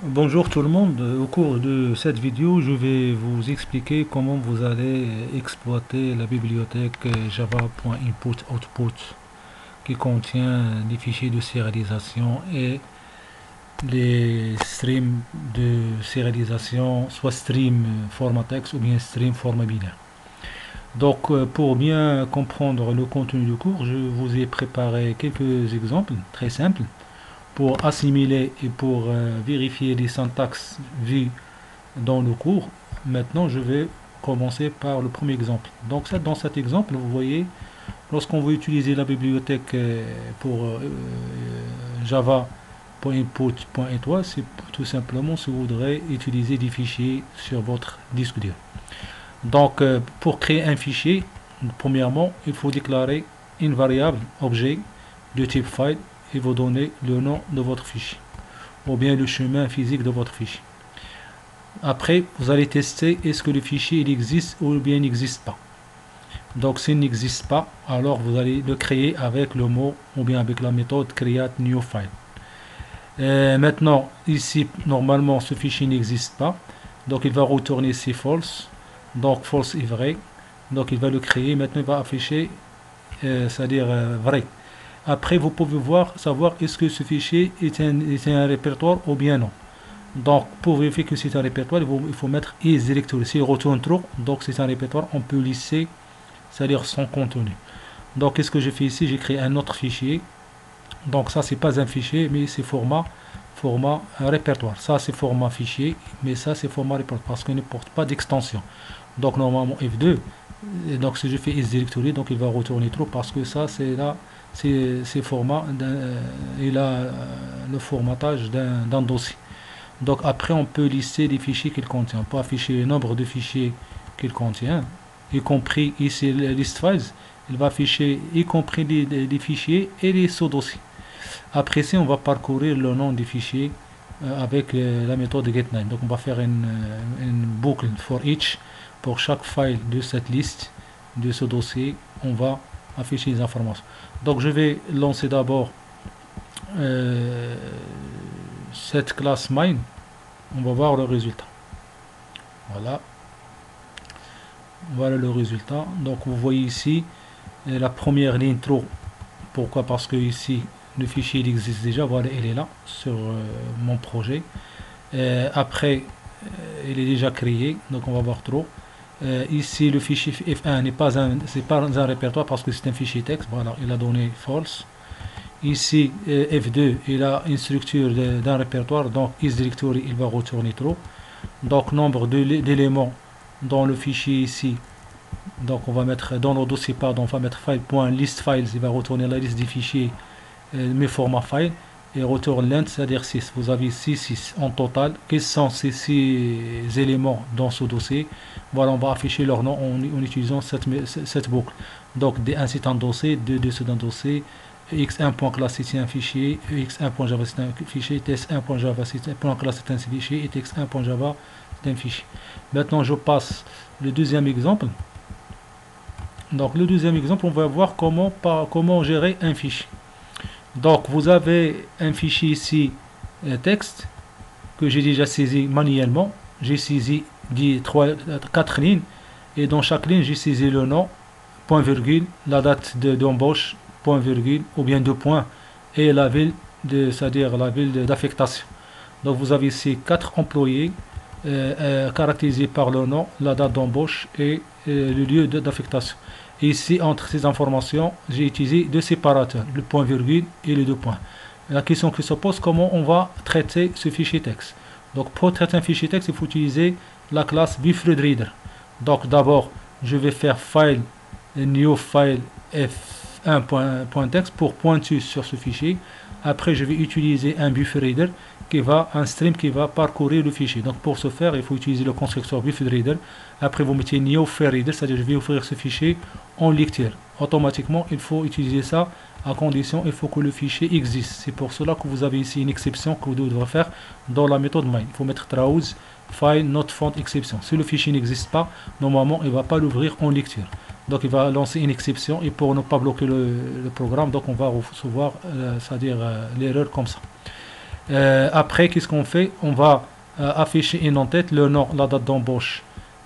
Bonjour tout le monde. Au cours de cette vidéo, je vais vous expliquer comment vous allez exploiter la bibliothèque java.input-output qui contient les fichiers de sérialisation et les streams de sérialisation, soit stream format texte ou bien stream format binaire. Donc, pour bien comprendre le contenu du cours, je vous ai préparé quelques exemples très simples pour assimiler et pour vérifier les syntaxes vues dans le cours. Maintenant, je vais commencer par le premier exemple. Donc, dans cet exemple, vous voyez, lorsqu'on veut utiliser la bibliothèque pour java.input.étoile, c'est tout simplement si vous voudrez utiliser des fichiers sur votre disque dur. Donc, pour créer un fichier, premièrement, il faut déclarer une variable objet de type file et vous donner le nom de votre fichier ou bien le chemin physique de votre fichier. Après, vous allez tester est-ce que le fichier il existe ou bien il n'existe pas. Donc, s'il n'existe pas, alors vous allez le créer avec le mot ou bien avec la méthode create new file. Maintenant, ici, normalement, ce fichier n'existe pas. Donc, il va retourner si false. Donc, false est vrai. Donc, il va le créer. Maintenant, il va afficher, c'est-à-dire vrai. Après, vous pouvez savoir est-ce que ce fichier est un répertoire ou bien non. Donc, pour vérifier que c'est un répertoire, il faut mettre is directory. S'il retourne trop, donc c'est un répertoire, on peut lisser, c'est-à-dire son contenu. Donc, qu'est-ce que j'ai fait ici? J'ai créé un autre fichier. Donc, ça, c'est pas un fichier, mais c'est format répertoire. Ça, c'est format fichier, mais ça, c'est format répertoire parce qu'il ne porte pas d'extension. Donc, normalement, F2. Et donc, si je fais is directory, donc il va retourner trop parce que ça, c'est là, c'est format, il a le formatage d'un dossier. Donc après, on peut lister les fichiers qu'il contient. On peut afficher le nombre de fichiers qu'il contient, y compris ici le list files. Il va afficher y compris les fichiers et les sous-dossiers. Après ça, on va parcourir le nom des fichiers avec la méthode getName. Donc on va faire une boucle for each. Pour chaque file de cette liste, de ce dossier, on va afficher les informations. Donc je vais lancer d'abord cette classe mine. On va voir le résultat. Voilà. Voilà le résultat. Donc vous voyez ici la première ligne trop. Pourquoi? Parce que ici le fichier il existe déjà. Voilà, il est là sur mon projet. Après, il est déjà créé. Donc on va voir trop. Ici le fichier F1 n'est pas un répertoire parce que c'est un fichier texte. Voilà, il a donné false. Ici F2 il a une structure d'un répertoire. Donc isDirectory il va retourner trop. Donc nombre d'éléments dans le fichier ici, donc on va mettre dans le dossier, pardon, on va mettre file.listFiles, il va retourner la liste des fichiers mais format file et retourne length, c'est-à-dire 6. Vous avez 6 en total. Quels sont ces 6 éléments dans ce dossier? Voilà, on va afficher leur nom en utilisant cette boucle. Donc D1 c'est un dossier, D2 c'est un dossier, x1.class c'est un fichier, x1.java c'est un fichier, test1.java c'est un class c'est un fichier et text1.java c'est un fichier. Maintenant je passe le deuxième exemple. Donc le deuxième exemple, on va voir comment gérer un fichier. Donc vous avez un fichier ici texte que j'ai déjà saisi manuellement. J'ai saisi 4 lignes et dans chaque ligne j'ai saisi le nom, point virgule, la date d'embauche, point virgule ou bien deux points et la ville c'est-à-dire la ville d'affectation. Donc vous avez ici 4 employés caractérisés par le nom, la date d'embauche et le lieu d'affectation. Et ici, entre ces informations, j'ai utilisé deux séparateurs, le point virgule et les deux points. La question qui se pose, comment on va traiter ce fichier texte? Donc pour traiter un fichier texte, il faut utiliser la classe BufferedReader. Donc d'abord, je vais faire file new file f1.text pour pointer sur ce fichier. Après, je vais utiliser un BufferedReader un stream qui va parcourir le fichier. Donc pour ce faire, il faut utiliser le constructeur BufferedReader. Après, vous mettez new reader, c'est-à-dire je vais ouvrir ce fichier en lecture. Automatiquement, il faut utiliser ça à condition il faut que le fichier existe. C'est pour cela que vous avez ici une exception que vous devrez faire dans la méthode main. Il faut mettre browse file not found exception. Si le fichier n'existe pas, normalement, il ne va pas l'ouvrir en lecture. Donc il va lancer une exception et pour ne pas bloquer le programme, donc on va recevoir c'est-à-dire l'erreur comme ça. Après, qu'est-ce qu'on fait? On va afficher une en-tête, le nom, la date d'embauche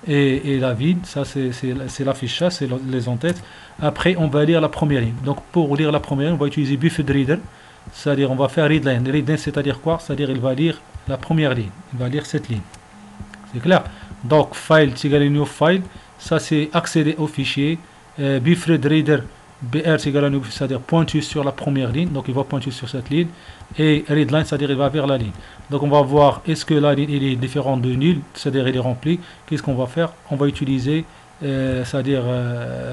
et la ville. Ça, c'est l'affichage, c'est les en-têtes. Après, on va lire la première ligne. Donc, pour lire la première ligne, on va utiliser BufferedReader. C'est-à-dire, on va faire readline. Readline, c'est-à-dire quoi? C'est-à-dire, il va lire la première ligne. Il va lire cette ligne. C'est clair? Donc, file, c'est new file. Ça, c'est accéder au fichier. BufferedReader, BR, c'est-à-dire pointu sur la première ligne. Donc, il va pointer sur cette ligne. Et readline, c'est-à-dire, il va vers la ligne. Donc, on va voir, est-ce que la ligne il est différente de nul? C'est-à-dire, il est rempli. Qu'est-ce qu'on va faire? On va utiliser, c'est-à-dire,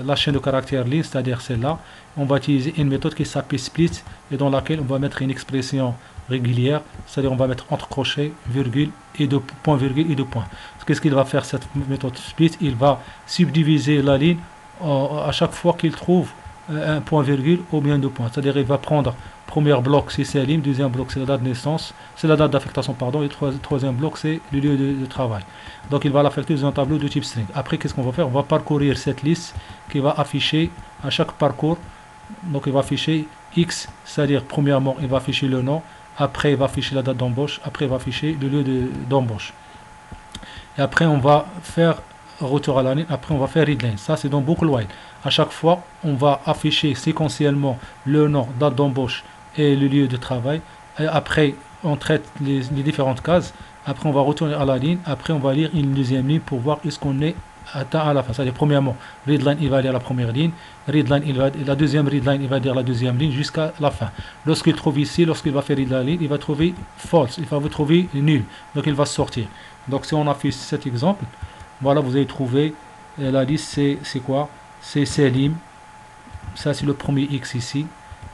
la chaîne de caractères ligne, c'est-à-dire celle-là. On va utiliser une méthode qui s'appelle split et dans laquelle on va mettre une expression régulière, c'est-à-dire on va mettre entre crochets, virgule et deux points, virgule et deux points. Qu'est-ce qu'il va faire cette méthode split? Il va subdiviser la ligne à chaque fois qu'il trouve un point virgule ou bien deux points. C'est-à-dire il va prendre premier bloc c'est la ligne, deuxième bloc c'est la date de naissance, c'est la date d'affectation pardon, et troisième bloc c'est le lieu de travail. Donc il va l'affecter dans un tableau de type string. Après qu'est-ce qu'on va faire? On va parcourir cette liste qui va afficher à chaque parcours. Donc il va afficher X, c'est-à-dire premièrement il va afficher le nom, après il va afficher la date d'embauche, après il va afficher le lieu d'embauche. Et après on va faire retour à la ligne, après on va faire readline. Ça c'est dans boucle while. À chaque fois on va afficher séquentiellement le nom, date d'embauche et le lieu de travail. Et après on traite les différentes cases. Après on va retourner à la ligne, après on va lire une deuxième ligne pour voir est-ce qu'on est atteint à la fin. C'est-à-dire premièrement readline il va lire la première ligne, readline la deuxième readline il va lire la deuxième ligne jusqu'à la fin. Lorsqu'il trouve ici, lorsqu'il va faire read la ligne, il va trouver false, il va vous trouver nul, donc il va sortir. Donc si on affiche cet exemple, voilà vous allez trouver la liste c'est quoi? C'est Selim, ça c'est le premier X ici.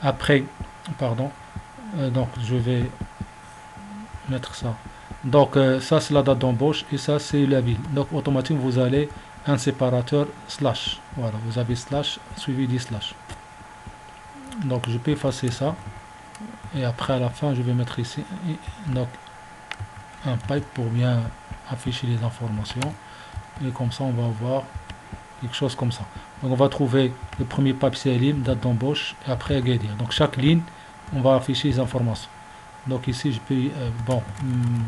Après pardon, donc je vais mettre ça. Donc ça c'est la date d'embauche et ça c'est la ville. Donc automatiquement vous allez un séparateur slash. Voilà, vous avez slash suivi du slash. Donc je peux effacer ça et après à la fin je vais mettre ici donc un pipe pour bien afficher les informations et comme ça on va avoir quelque chose comme ça. Donc on va trouver le premier pipe Selim, date d'embauche et après Agadir. Donc chaque ligne on va afficher les informations. Donc ici je peux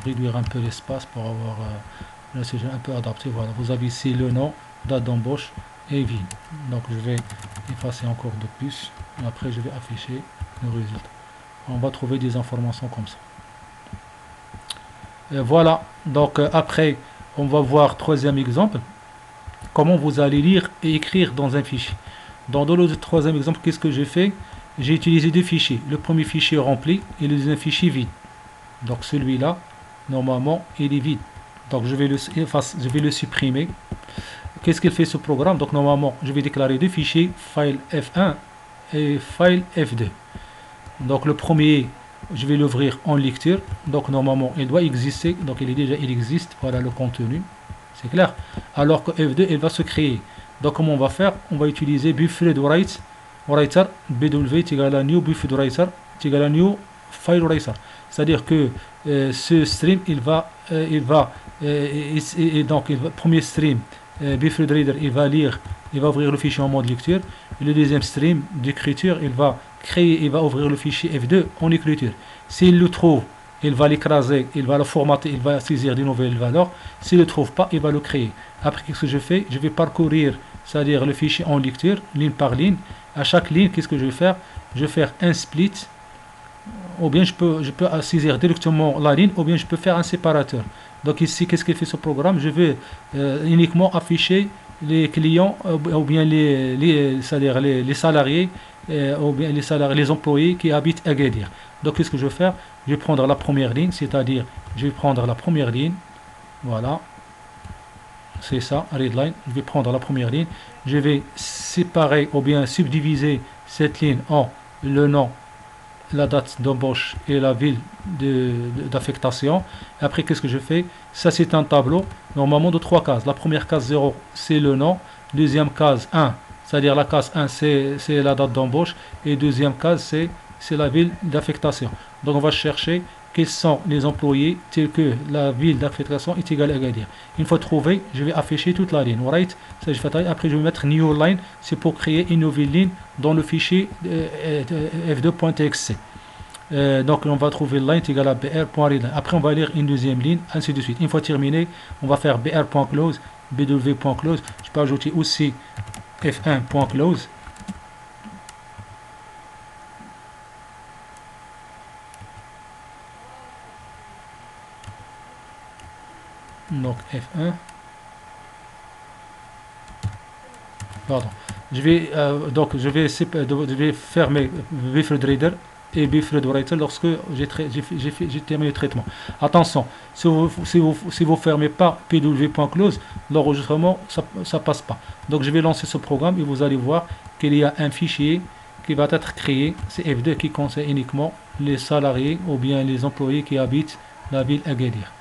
réduire un peu l'espace pour avoir un sujet un peu adapté. Voilà, vous avez ici le nom, date d'embauche et ville. Donc je vais effacer encore de plus et après je vais afficher le résultat. On va trouver des informations comme ça. Et voilà, donc après on va voir troisième exemple, comment vous allez lire et écrire dans un fichier. Dans le troisième exemple, qu'est-ce que j'ai fait? J'ai utilisé deux fichiers. Le premier fichier rempli et le deuxième fichier vide. Donc celui-là, normalement, il est vide. Donc je vais le supprimer. Qu'est-ce qu'il fait ce programme? Donc normalement, je vais déclarer deux fichiers, file F1 et file F2. Donc le premier, je vais l'ouvrir en lecture. Donc normalement, il doit exister. Donc il existe. Voilà le contenu. C'est clair? Alors que F2, il va se créer. Donc comment on va faire? On va utiliser BufferedWriter BW égale à new BufferedWriter égale à new FileWriter. C'est-à-dire que ce stream, donc premier stream, BufferedReader, il va ouvrir le fichier en mode lecture. Et le deuxième stream d'écriture, il va ouvrir le fichier F2 en écriture. S'il le trouve, il va l'écraser, il va le formater, il va saisir de nouvelles valeurs. S'il ne le trouve pas, il va le créer. Après, qu'est-ce que je fais? Je vais parcourir, c'est-à-dire le fichier en lecture, ligne par ligne. À chaque ligne, qu'est-ce que je vais faire? Je vais faire un split, ou bien je peux saisir directement la ligne, ou bien je peux faire un séparateur. Donc ici, qu'est-ce qu'il fait ce programme? Je vais uniquement afficher les clients, ou bien c'est-à-dire les salariés, ou bien les employés qui habitent à Agadir. Donc qu'est-ce que je vais faire? Je vais prendre la première ligne, c'est-à-dire je vais prendre la première ligne, voilà, c'est ça, readline. Je vais prendre la première ligne, je vais séparer ou bien subdiviser cette ligne en le nom, la date d'embauche et la ville d'affectation. Après, qu'est-ce que je fais? Ça, c'est un tableau normalement de trois cases. La première case 0, c'est le nom. Deuxième case 1, c'est-à-dire la case 1, c'est la date d'embauche. Et deuxième case, c'est la ville d'affectation. Donc, on va chercher quels sont les employés tels que la ville d'affectation est égale à Agadir. Une fois trouvé, je vais afficher toute la ligne. Right? Après, je vais mettre new line. C'est pour créer une nouvelle ligne dans le fichier f2.txt. Donc on va trouver line est égal à br.readline. Après on va lire une deuxième ligne, ainsi de suite. Une fois terminé, on va faire br.close, bw.close. Je peux ajouter aussi f1.close. Donc F1. Pardon. Je vais fermer bfreadreader et bfreadwriter lorsque j'ai terminé le traitement. Attention, si vous fermez pas pw.close, l'enregistrement ça passe pas. Donc je vais lancer ce programme et vous allez voir qu'il y a un fichier qui va être créé, c'est F2 qui concerne uniquement les salariés ou bien les employés qui habitent la ville Agadir.